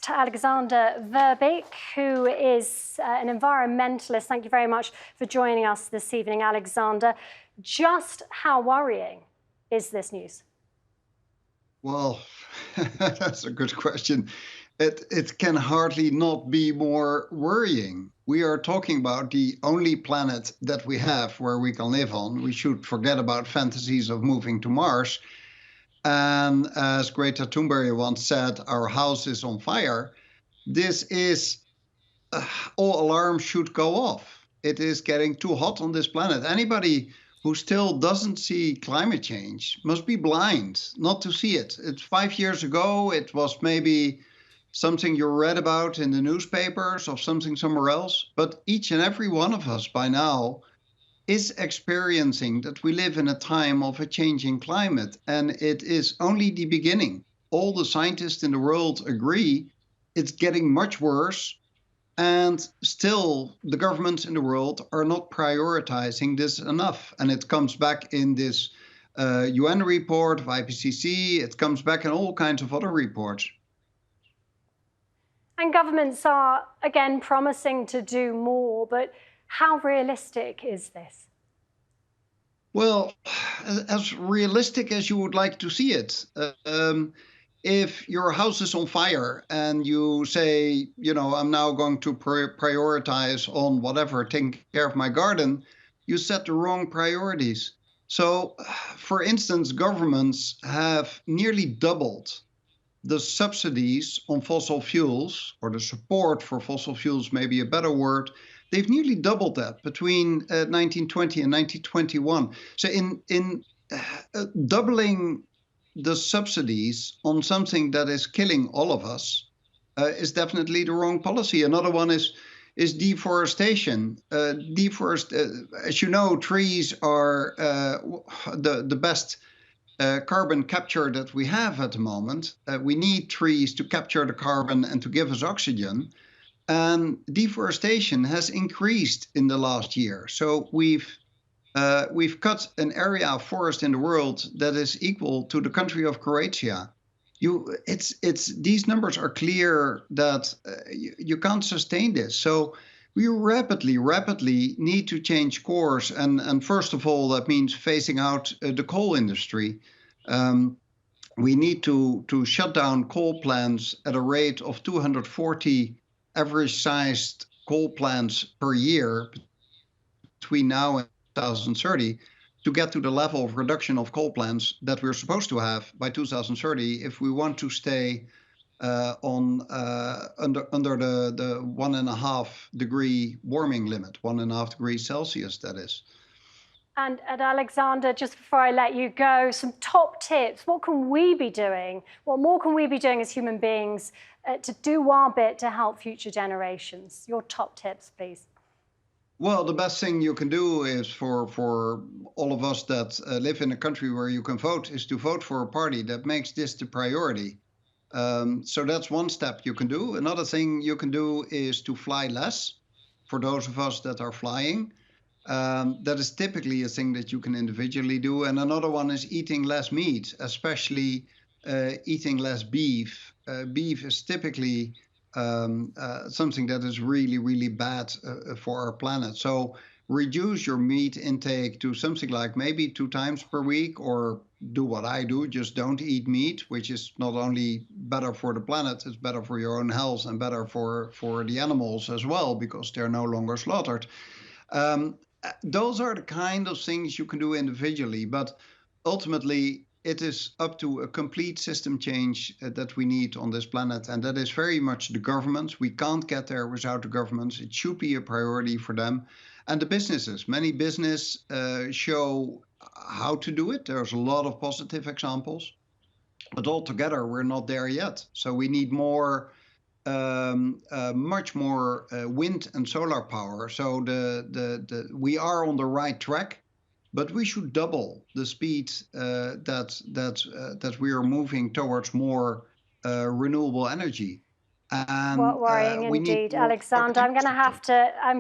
Environmentalist Alexander Verbeek, who is an environmentalist. Thank you very much for joining us this evening, Alexander. Just how worrying is this news? Well, that's a good question. It can hardly not be more worrying. We are talking about the only planet that we have where we can live on. We should forget about fantasies of moving to Mars. And as Greta Thunberg once said, our house is on fire. This is, all alarms should go off. It is getting too hot on this planet. Anybody who still doesn't see climate change must be blind not to see it. It's 5 years ago. It was maybe something you read about in the newspapers or something somewhere else. But each and every one of us by now is experiencing that we live in a time of a changing climate, and it is only the beginning. All the scientists in the world agree it's getting much worse, and still the governments in the world are not prioritizing this enough. And it comes back in this UN report of IPCC, it comes back in all kinds of other reports. And governments are, again, promising to do more, but how realistic is this? Well, as realistic as you would like to see it. If your house is on fire and you say, I'm now going to prioritize on whatever, taking care of my garden, you set the wrong priorities. So, for instance, governments have nearly doubled the subsidies on fossil fuels, or the support for fossil fuels, maybe a better word. They've nearly doubled that between 1920 and 1921. So in doubling the subsidies on something that is killing all of us is definitely the wrong policy. Another one is deforestation. As you know, trees are the best carbon capture that we have at the moment. We need trees to capture the carbon and to give us oxygen. And deforestation has increased in the last year. So we've cut an area of forest in the world that is equal to the country of Croatia. These numbers are clear that you can't sustain this. So we rapidly need to change course. And first of all, that means phasing out the coal industry. We need to shut down coal plants at a rate of 240 average-sized coal plants per year between now and 2030 to get to the level of reduction of coal plants that we're supposed to have by 2030 if we want to stay under the 1.5 degree warming limit, 1.5 degrees Celsius, that is. And Alexander, just before I let you go, some top tips. What can we be doing? What more can we be doing as human beings to do our bit to help future generations? Your top tips, please. Well, the best thing you can do is for all of us that live in a country where you can vote is to vote for a party that makes this the priority. So that's one step you can do. Another thing you can do is to fly less for those of us that are flying. That is typically a thing that you can individually do. And another one is eating less meat, especially eating less beef. Beef is typically something that is really bad for our planet. So reduce your meat intake to something like maybe 2 times per week, or do what I do, just don't eat meat, which is not only better for the planet, it's better for your own health and better for the animals as well, because they're no longer slaughtered. Those are the kind of things you can do individually, but ultimately it is up to a complete system change that we need on this planet, and that is very much the governments. We can't get there without the governments. It should be a priority for them. And the businesses. Many business show how to do it. There's a lot of positive examples, but altogether we're not there yet. So we need more much more wind and solar power. So we are on the right track, but we should double the speed that we are moving towards more renewable energy. And worrying indeed, Alexander. I'm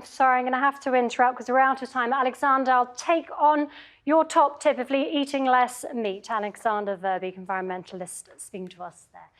sorry, I'm going to have to interrupt because we're out of time. Alexander, I'll take on your top tip of eating less meat. Alexander Verbeek, environmentalist, speaking to us there.